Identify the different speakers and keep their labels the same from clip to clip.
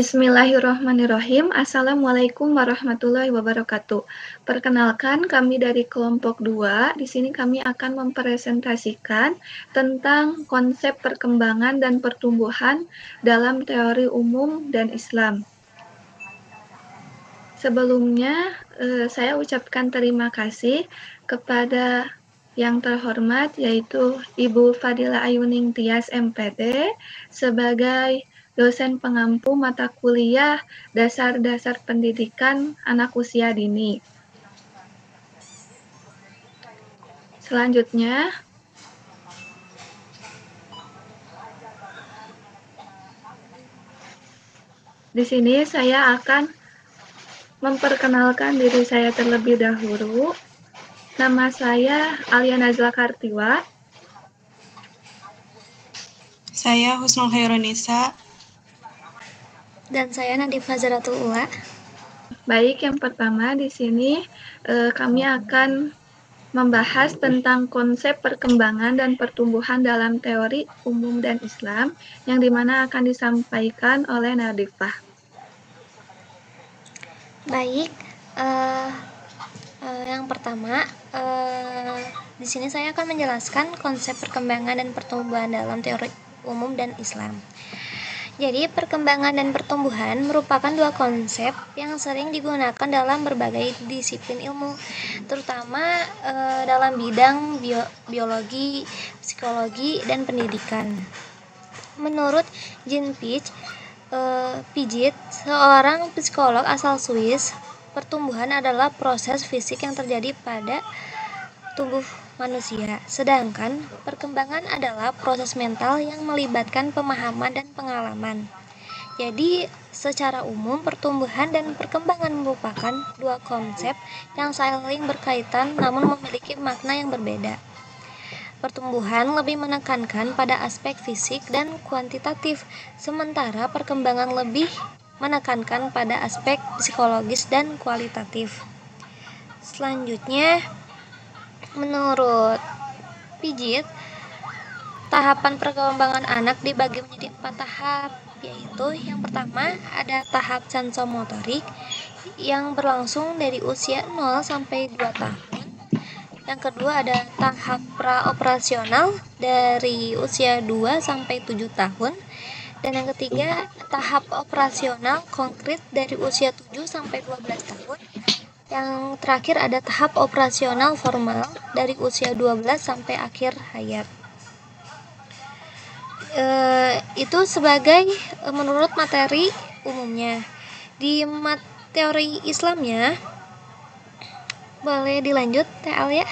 Speaker 1: Bismillahirrahmanirrahim. Assalamualaikum warahmatullahi wabarakatuh. Perkenalkan, kami dari kelompok 2. Di sini kami akan mempresentasikan tentang konsep perkembangan dan pertumbuhan dalam teori umum dan Islam. Sebelumnya, saya ucapkan terima kasih kepada yang terhormat, yaitu Ibu Fadila Ayuning Tias MPD sebagai dosen pengampu mata kuliah Dasar-Dasar Pendidikan Anak Usia Dini. Selanjutnya, di sini saya akan memperkenalkan diri saya terlebih dahulu. Nama saya Alia Nazla Kartiwa.
Speaker 2: Saya Husnul Khairunisa.
Speaker 3: Dan saya Nadif Nazaratul Ula.
Speaker 1: Baik, yang pertama di sini kami akan membahas tentang konsep perkembangan dan pertumbuhan dalam teori umum dan Islam, yang dimana akan disampaikan oleh Nadifah.
Speaker 3: Baik, yang pertama, di sini saya akan menjelaskan konsep perkembangan dan pertumbuhan dalam teori umum dan Islam. Jadi, perkembangan dan pertumbuhan merupakan dua konsep yang sering digunakan dalam berbagai disiplin ilmu, terutama dalam bidang biologi, psikologi, dan pendidikan. Menurut Jean Piaget, seorang psikolog asal Swiss, pertumbuhan adalah proses fisik yang terjadi pada tubuh manusia, sedangkan perkembangan adalah proses mental yang melibatkan pemahaman dan pengalaman. Jadi, secara umum, pertumbuhan dan perkembangan merupakan dua konsep yang saling berkaitan namun memiliki makna yang berbeda. Pertumbuhan lebih menekankan pada aspek fisik dan kuantitatif, sementara perkembangan lebih menekankan pada aspek psikologis dan kualitatif. Selanjutnya, menurut Piaget, tahapan perkembangan anak dibagi menjadi 4 tahap, yaitu yang pertama ada tahap sensomotorik yang berlangsung dari usia 0 sampai 2 tahun. Yang kedua ada tahap praoperasional dari usia 2 sampai 7 tahun. Dan yang ketiga, tahap operasional konkret dari usia 7 sampai 12 tahun. Yang terakhir ada tahap operasional formal dari usia 12 sampai akhir hayat. Itu sebagai menurut materi umumnya. Di teori Islamnya, boleh dilanjut, Teh Alia?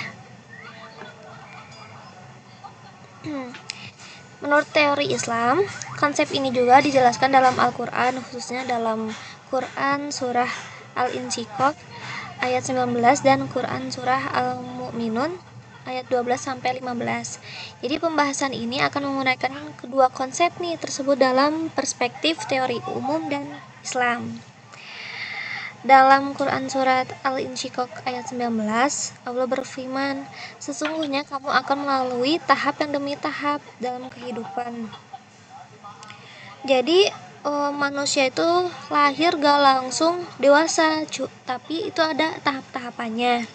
Speaker 3: Menurut teori Islam, konsep ini juga dijelaskan dalam Al-Quran, khususnya dalam Quran Surah Al-Insyiqaq ayat 19 dan Quran Surah Al-Mu'minun ayat 12-15. Jadi pembahasan ini akan menggunakan kedua konsep tersebut dalam perspektif teori umum dan Islam. Dalam Quran Surat Al-Insyiqaq ayat 19, Allah berfirman, sesungguhnya kamu akan melalui tahap yang demi tahap dalam kehidupan. Jadi manusia itu lahir gak langsung dewasa, tapi itu ada tahap-tahapannya.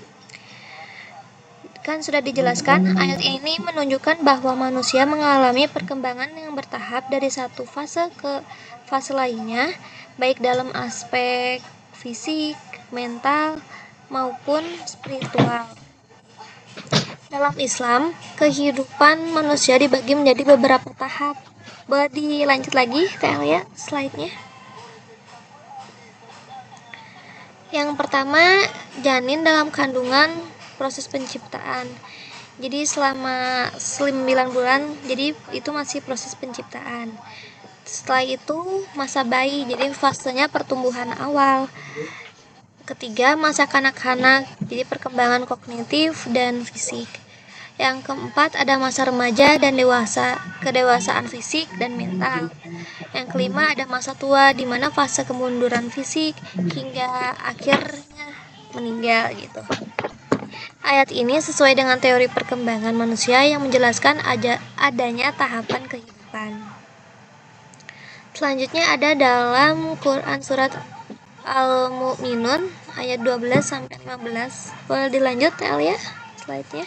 Speaker 3: Kan sudah dijelaskan, ayat ini menunjukkan bahwa manusia mengalami perkembangan yang bertahap dari satu fase ke fase lainnya, baik dalam aspek fisik, mental, maupun spiritual. Dalam Islam, kehidupan manusia dibagi menjadi beberapa tahap. Boleh dilanjut lagi, Teh Alia, slide-nya. Yang pertama, janin dalam kandungan proses penciptaan. Jadi selama 9 bulan, jadi itu masih proses penciptaan. Setelah itu masa bayi, jadi fasenya pertumbuhan awal. Ketiga, masa kanak-kanak, jadi perkembangan kognitif dan fisik. Yang keempat, ada masa remaja dan dewasa, kedewasaan fisik dan mental. Yang kelima, ada masa tua, di mana fase kemunduran fisik hingga akhirnya meninggal gitu. Ayat ini sesuai dengan teori perkembangan manusia yang menjelaskan adanya tahapan kehidupan. Selanjutnya ada dalam Quran surat Al-Mu'minun ayat 12 sampai 15. Boleh dilanjut ya slide-nya.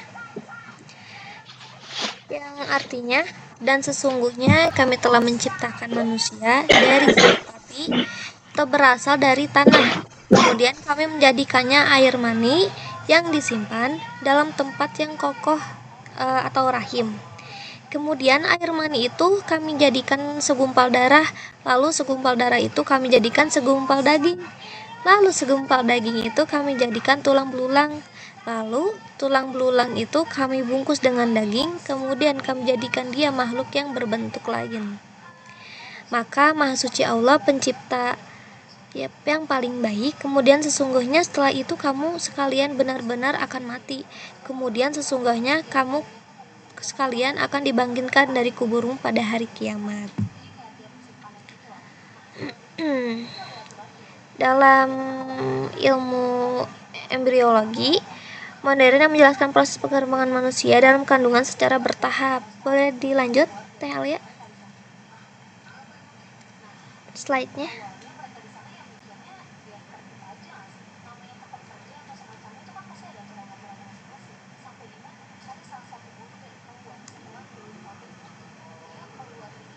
Speaker 3: Yang artinya, dan sesungguhnya kami telah menciptakan manusia dari api atau berasal dari tanah. Kemudian kami menjadikannya air mani yang disimpan dalam tempat yang kokoh atau rahim. Kemudian air mani itu kami jadikan segumpal darah, lalu segumpal darah itu kami jadikan segumpal daging. Lalu segumpal daging itu kami jadikan tulang belulang. Lalu tulang belulang itu kami bungkus dengan daging, kemudian kami jadikan dia makhluk yang berbentuk lain. Maka Maha Suci Allah pencipta yang paling baik. Kemudian sesungguhnya setelah itu kamu sekalian benar-benar akan mati. Kemudian sesungguhnya kamu sekalian akan dibangkitkan dari kuburmu pada hari kiamat. Dalam ilmu embriologi modern yang menjelaskan proses perkembangan manusia dalam kandungan secara bertahap. Boleh dilanjut, Teh Alia? Slide-nya.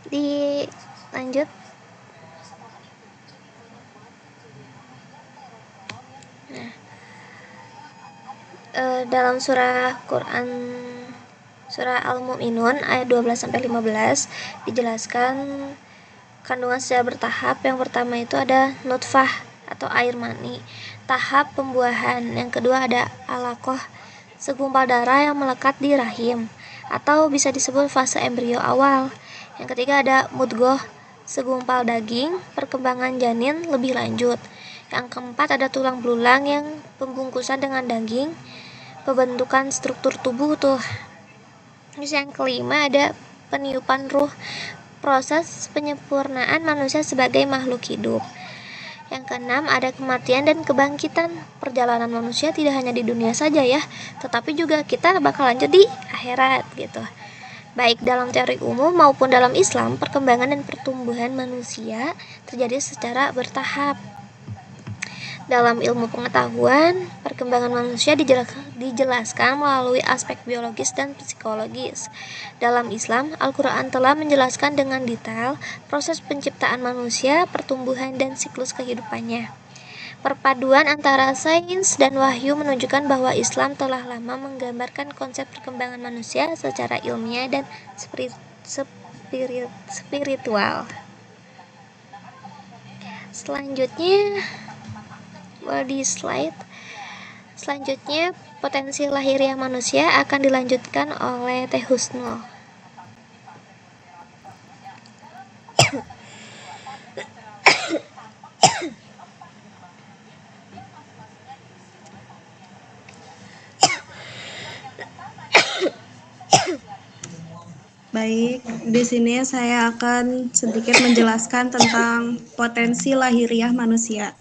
Speaker 3: Dilanjut. Dalam surah Quran surah Al-Mu'minun ayat 12 sampai 15 dijelaskan kandungan secara bertahap. Yang pertama itu ada nutfah atau air mani, tahap pembuahan. Yang kedua ada alaqah, segumpal darah yang melekat di rahim atau bisa disebut fase embrio awal. Yang ketiga ada mudghah, segumpal daging, perkembangan janin lebih lanjut. Yang keempat ada tulang belulang yang pembungkusan dengan daging, pembentukan struktur tubuh tuh. Terus yang kelima ada peniupan ruh, proses penyempurnaan manusia sebagai makhluk hidup. Yang keenam ada kematian dan kebangkitan. Perjalanan manusia tidak hanya di dunia saja ya, tetapi juga kita bakal lanjut di akhirat gitu. Baik dalam teori umum maupun dalam Islam, perkembangan dan pertumbuhan manusia terjadi secara bertahap. Dalam ilmu pengetahuan, perkembangan manusia dijelaskan melalui aspek biologis dan psikologis. Dalam Islam, Al-Quran telah menjelaskan dengan detail proses penciptaan manusia, pertumbuhan, dan siklus kehidupannya. Perpaduan antara sains dan wahyu menunjukkan bahwa Islam telah lama menggambarkan konsep perkembangan manusia secara ilmiah dan spiritual. Selanjutnya, di slide selanjutnya, potensi lahiriah manusia akan dilanjutkan oleh Teh Husnul.
Speaker 2: Baik, di sini saya akan sedikit menjelaskan tentang potensi lahiriah manusia.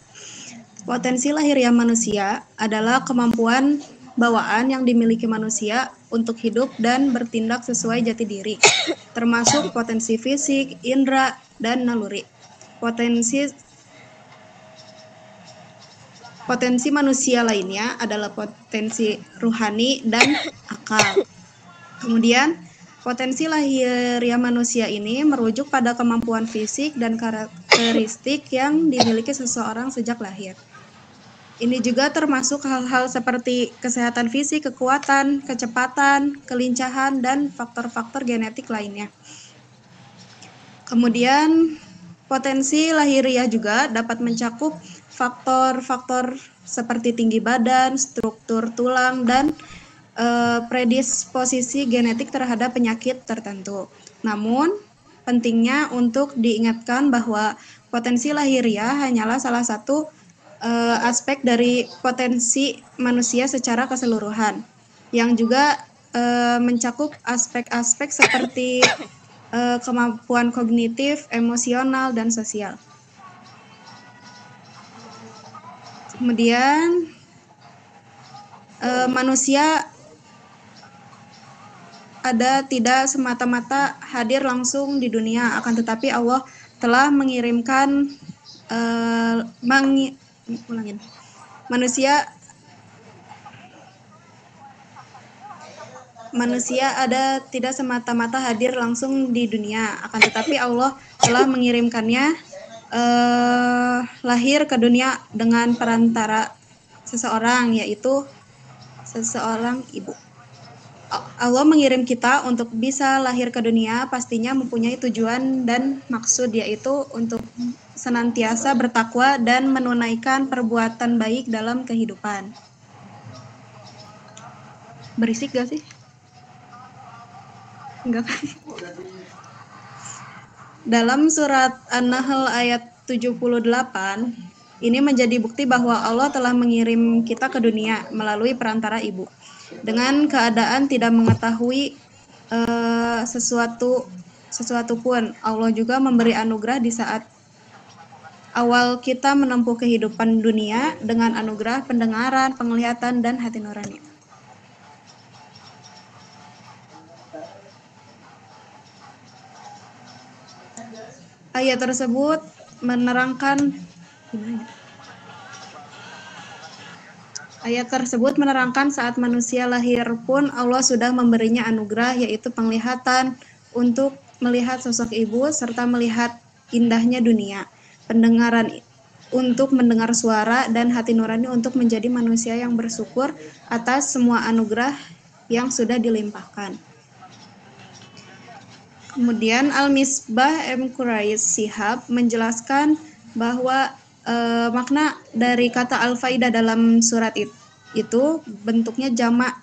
Speaker 2: Potensi lahiriah manusia adalah kemampuan bawaan yang dimiliki manusia untuk hidup dan bertindak sesuai jati diri, termasuk potensi fisik, indera, dan naluri. Potensi manusia lainnya adalah potensi ruhani dan akal. Kemudian, potensi lahiriah manusia ini merujuk pada kemampuan fisik dan karakteristik yang dimiliki seseorang sejak lahir. Ini juga termasuk hal-hal seperti kesehatan fisik, kekuatan, kecepatan, kelincahan, dan faktor-faktor genetik lainnya. Kemudian, potensi lahiriah juga dapat mencakup faktor-faktor seperti tinggi badan, struktur tulang, dan predisposisi genetik terhadap penyakit tertentu. Namun, pentingnya untuk diingatkan bahwa potensi lahiriah hanyalah salah satu aspek dari potensi manusia secara keseluruhan, yang juga mencakup aspek-aspek seperti kemampuan kognitif, emosional, dan sosial. Kemudian, manusia tidak semata-mata hadir langsung di dunia, akan tetapi Allah telah mengirimkan manusia ada tidak semata-mata hadir langsung di dunia, akan tetapi Allah telah mengirimkannya lahir ke dunia dengan perantara seseorang, yaitu seseorang ibu. Allah mengirim kita untuk bisa lahir ke dunia pastinya mempunyai tujuan dan maksud, yaitu untuk senantiasa bertakwa dan menunaikan perbuatan baik dalam kehidupan. Berisik gak sih? Enggak kan? Dalam surat An-Nahl ayat 78, ini menjadi bukti bahwa Allah telah mengirim kita ke dunia melalui perantara ibu. Dengan keadaan tidak mengetahui sesuatu pun, Allah juga memberi anugerah di saat awal kita menempuh kehidupan dunia dengan anugerah pendengaran, penglihatan, dan hati nurani. Ayat tersebut menerangkan saat manusia lahir pun Allah sudah memberinya anugerah, yaitu penglihatan untuk melihat sosok ibu serta melihat indahnya dunia, pendengaran untuk mendengar suara, dan hati nurani untuk menjadi manusia yang bersyukur atas semua anugerah yang sudah dilimpahkan. Kemudian Al-Misbah M. Quraish Shihab menjelaskan bahwa makna dari kata al-faidah dalam surat itu bentuknya jamak,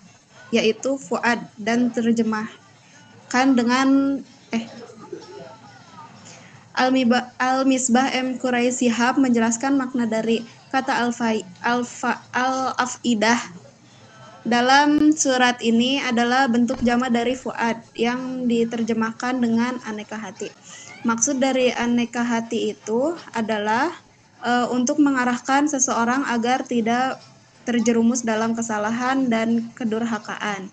Speaker 2: yaitu fuad, dan terjemahkan dengan Al-Misbah M. Quraish Shihab menjelaskan makna dari kata al-afidah dalam surat ini adalah bentuk jamak dari fuad yang diterjemahkan dengan aneka hati. Maksud dari aneka hati itu adalah untuk mengarahkan seseorang agar tidak terjerumus dalam kesalahan dan kedurhakaan.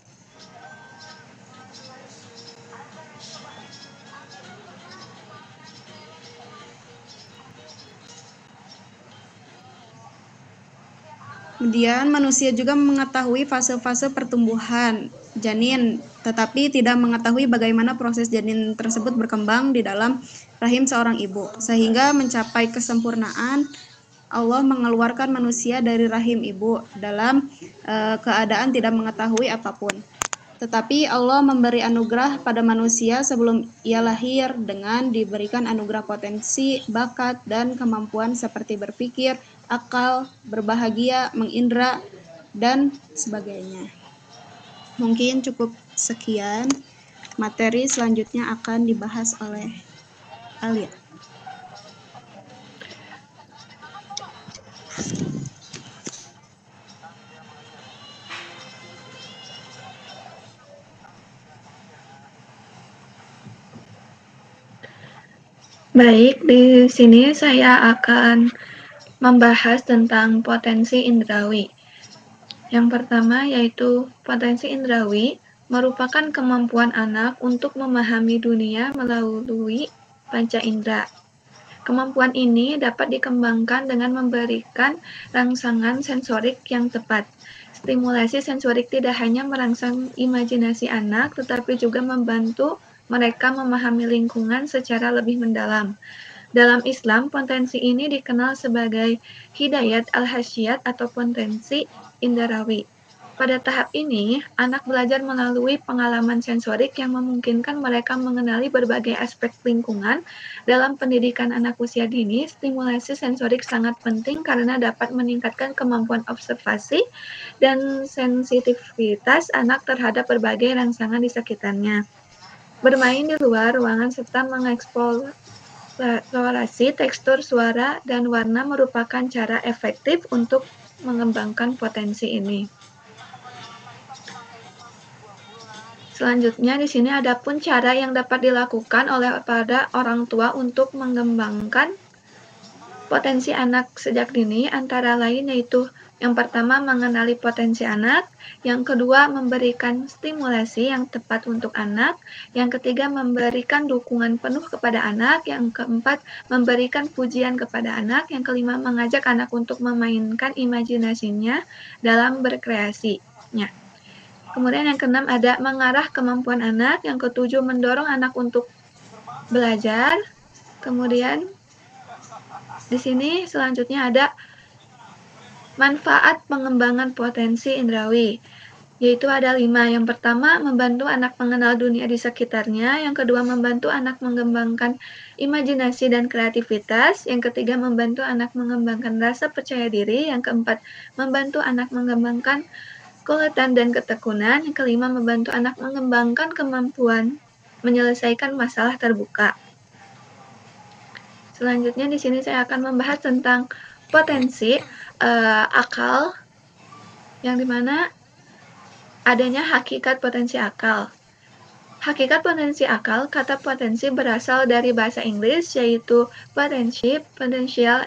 Speaker 2: Kemudian manusia juga mengetahui fase-fase pertumbuhan janin, tetapi tidak mengetahui bagaimana proses janin tersebut berkembang di dalam rahim seorang ibu. Sehingga mencapai kesempurnaan, Allah mengeluarkan manusia dari rahim ibu dalam keadaan tidak mengetahui apapun. Tetapi Allah memberi anugerah pada manusia sebelum ia lahir dengan diberikan anugerah potensi, bakat, dan kemampuan seperti berpikir, akal, berbahagia, mengindra, dan sebagainya. Mungkin cukup sekian. Materi selanjutnya akan dibahas oleh Alia.
Speaker 1: Baik, di sini saya akan membahas tentang potensi indrawi. Yang pertama yaitu potensi indrawi merupakan kemampuan anak untuk memahami dunia melalui panca indera. Kemampuan ini dapat dikembangkan dengan memberikan rangsangan sensorik yang tepat. Stimulasi sensorik tidak hanya merangsang imajinasi anak, tetapi juga membantu mereka memahami lingkungan secara lebih mendalam. Dalam Islam, potensi ini dikenal sebagai hidayat al-hasyiyat atau potensi indarawi. Pada tahap ini, anak belajar melalui pengalaman sensorik yang memungkinkan mereka mengenali berbagai aspek lingkungan. Dalam pendidikan anak usia dini, stimulasi sensorik sangat penting karena dapat meningkatkan kemampuan observasi dan sensitivitas anak terhadap berbagai rangsangan di sekitarnya. Bermain di luar ruangan serta mengeksplorasi tekstur, suara, dan warna merupakan cara efektif untuk mengembangkan potensi ini. Selanjutnya di sini ada pun cara yang dapat dilakukan oleh pada orang tua untuk mengembangkan potensi anak sejak dini, antara lain yaitu Yang pertama, mengenali potensi anak. Yang kedua, memberikan stimulasi yang tepat untuk anak. Yang ketiga, memberikan dukungan penuh kepada anak. Yang keempat, memberikan pujian kepada anak. Yang kelima, mengajak anak untuk memainkan imajinasinya dalam berkreasi. Kemudian yang keenam ada mengarah kemampuan anak. Yang ketujuh, mendorong anak untuk belajar. Kemudian di sini selanjutnya ada manfaat pengembangan potensi indrawi, yaitu ada 5. Yang pertama, membantu anak mengenal dunia di sekitarnya. Yang kedua, membantu anak mengembangkan imajinasi dan kreativitas. Yang ketiga, membantu anak mengembangkan rasa percaya diri. Yang keempat, membantu anak mengembangkan keuletan dan ketekunan. Yang kelima, membantu anak mengembangkan kemampuan menyelesaikan masalah terbuka. Selanjutnya di sini saya akan membahas tentang potensi akal, yang dimana adanya hakikat potensi akal. Hakikat potensi akal, kata potensi berasal dari bahasa Inggris, yaitu potential,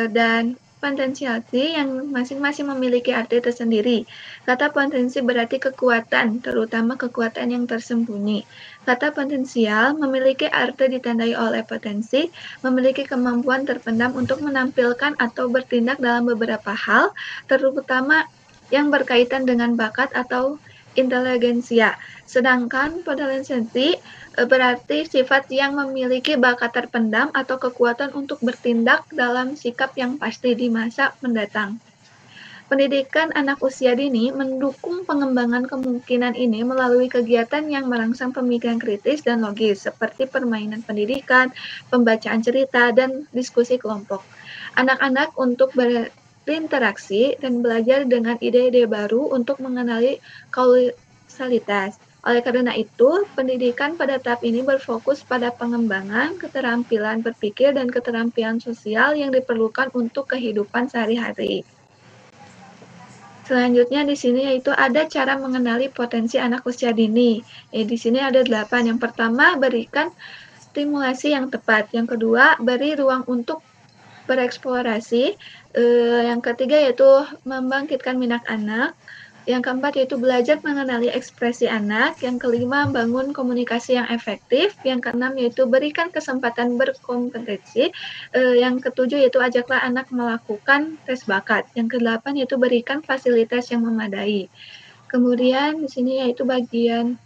Speaker 1: dan potentiality yang masing-masing memiliki arti tersendiri. Kata potensi berarti kekuatan, terutama kekuatan yang tersembunyi. Kata potensial memiliki arti ditandai oleh potensi, memiliki kemampuan terpendam untuk menampilkan atau bertindak dalam beberapa hal, terutama yang berkaitan dengan bakat atau inteligensia. Sedangkan potensi berarti sifat yang memiliki bakat terpendam atau kekuatan untuk bertindak dalam sikap yang pasti di masa mendatang. Pendidikan anak usia dini mendukung pengembangan kemungkinan ini melalui kegiatan yang merangsang pemikiran kritis dan logis, seperti permainan pendidikan, pembacaan cerita, dan diskusi kelompok. Anak-anak untuk berinteraksi dan belajar dengan ide-ide baru untuk mengenali kausalitas. Oleh karena itu, pendidikan pada tahap ini berfokus pada pengembangan keterampilan berpikir dan keterampilan sosial yang diperlukan untuk kehidupan sehari-hari. Selanjutnya di sini yaitu ada cara mengenali potensi anak usia dini. Di sini ada 8. Yang pertama, berikan stimulasi yang tepat. Yang kedua, beri ruang untuk bereksplorasi. Yang ketiga yaitu membangkitkan minat anak. Yang keempat yaitu belajar mengenali ekspresi anak. Yang kelima, bangun komunikasi yang efektif. Yang keenam yaitu berikan kesempatan berkompetisi. Yang ketujuh yaitu ajaklah anak melakukan tes bakat. Yang kedelapan yaitu berikan fasilitas yang memadai. Kemudian di sini yaitu bagian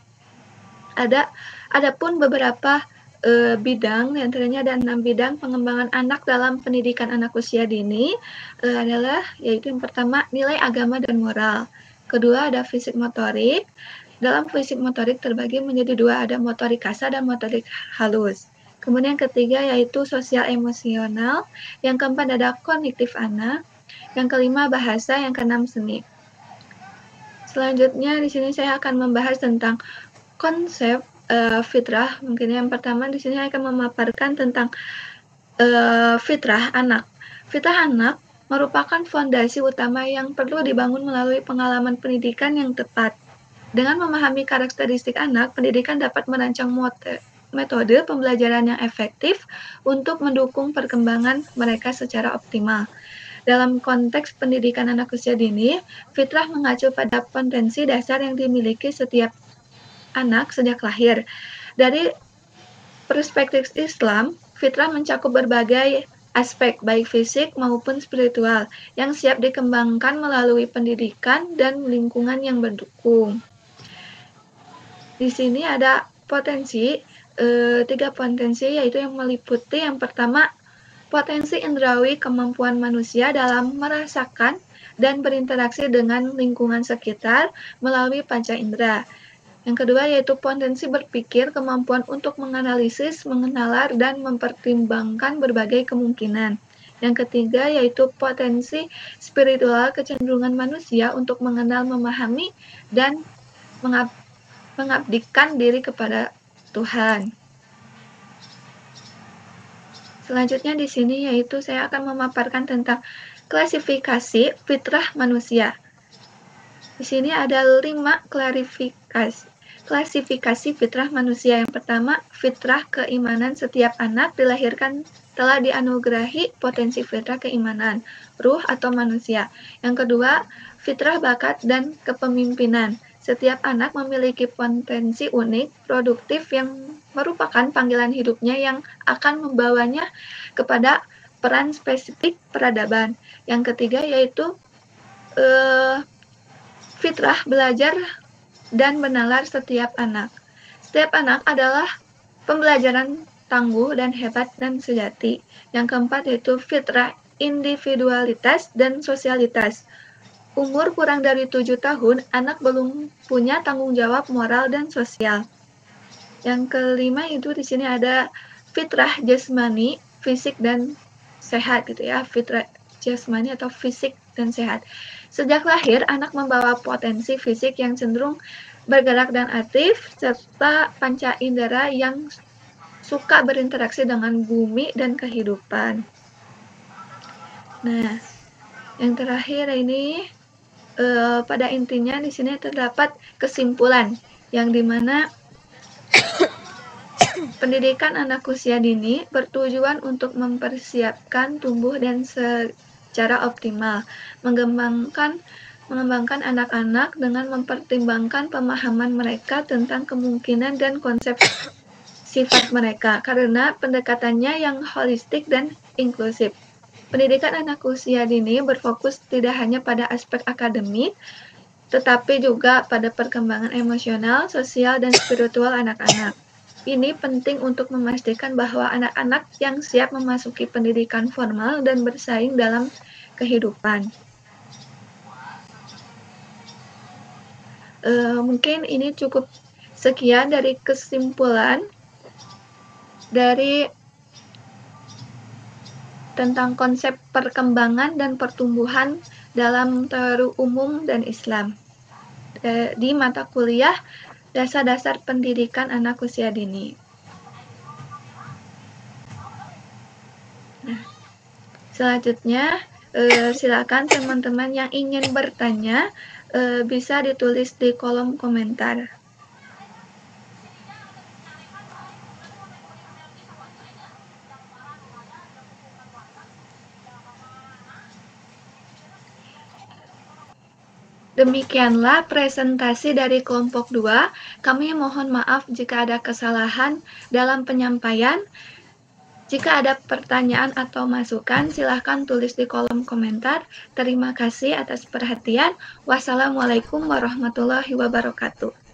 Speaker 1: adapun beberapa bidang, diantaranya ada 6 bidang pengembangan anak dalam pendidikan anak usia dini, adalah yaitu yang pertama nilai agama dan moral. Kedua ada fisik motorik. Dalam fisik motorik terbagi menjadi 2, ada motorik kasar dan motorik halus. Kemudian ketiga yaitu sosial emosional. Yang keempat ada kognitif anak. Yang kelima bahasa, yang keenam seni. Selanjutnya di sini saya akan membahas tentang konsep fitrah. Mungkin yang pertama di sini akan memaparkan tentang fitrah anak. Fitrah anak merupakan fondasi utama yang perlu dibangun melalui pengalaman pendidikan yang tepat. Dengan memahami karakteristik anak, pendidikan dapat merancang metode pembelajaran yang efektif untuk mendukung perkembangan mereka secara optimal. Dalam konteks pendidikan anak usia dini, fitrah mengacu pada potensi dasar yang dimiliki setiap anak sejak lahir. Dari perspektif Islam, fitrah mencakup berbagai aspek baik fisik maupun spiritual yang siap dikembangkan melalui pendidikan dan lingkungan yang mendukung. Di sini ada potensi, 3 potensi yaitu yang meliputi yang pertama potensi indrawi kemampuan manusia dalam merasakan dan berinteraksi dengan lingkungan sekitar melalui panca indera. Yang kedua yaitu potensi berpikir, kemampuan untuk menganalisis, mengenalar, dan mempertimbangkan berbagai kemungkinan. Yang ketiga yaitu potensi spiritual, kecenderungan manusia untuk mengenal, memahami, dan mengabdikan diri kepada Tuhan. Selanjutnya di sini yaitu saya akan memaparkan tentang klasifikasi fitrah manusia. Di sini ada 5 klasifikasi fitrah manusia. Yang pertama, fitrah keimanan. Setiap anak dilahirkan telah dianugerahi potensi fitrah keimanan, ruh atau manusia. Yang kedua, fitrah bakat dan kepemimpinan. Setiap anak memiliki potensi unik, produktif yang merupakan panggilan hidupnya yang akan membawanya kepada peran spesifik peradaban. Yang ketiga yaitu fitrah belajar dan menalar setiap anak. Setiap anak adalah pembelajaran tangguh dan hebat dan sejati. Yang keempat yaitu fitrah individualitas dan sosialitas. Umur kurang dari 7 tahun, anak belum punya tanggung jawab moral dan sosial. Yang kelima itu di sini ada fitrah jasmani, fisik dan sehat gitu ya. Fitrah jasmani atau fisik dan sehat. Sejak lahir, anak membawa potensi fisik yang cenderung bergerak dan aktif, serta panca indera yang suka berinteraksi dengan bumi dan kehidupan. Nah, yang terakhir ini pada intinya di sini terdapat kesimpulan yang dimana pendidikan anak usia dini bertujuan untuk mempersiapkan tumbuh dan secara optimal, mengembangkan anak-anak dengan mempertimbangkan pemahaman mereka tentang kemungkinan dan konsep sifat mereka, karena pendekatannya yang holistik dan inklusif. Pendidikan anak usia dini berfokus tidak hanya pada aspek akademik, tetapi juga pada perkembangan emosional, sosial, dan spiritual anak-anak. Ini penting untuk memastikan bahwa anak-anak yang siap memasuki pendidikan formal dan bersaing dalam kehidupan. Mungkin ini cukup sekian dari kesimpulan dari tentang konsep perkembangan dan pertumbuhan dalam teori umum dan Islam di mata kuliah dasar-dasar pendidikan anak usia dini. Nah, selanjutnya silakan teman-teman yang ingin bertanya bisa ditulis di kolom komentar. Demikianlah presentasi dari kelompok 2. Kami mohon maaf jika ada kesalahan dalam penyampaian. Jika ada pertanyaan atau masukan, silahkan tulis di kolom komentar. Terima kasih atas perhatian. Wassalamualaikum warahmatullahi wabarakatuh.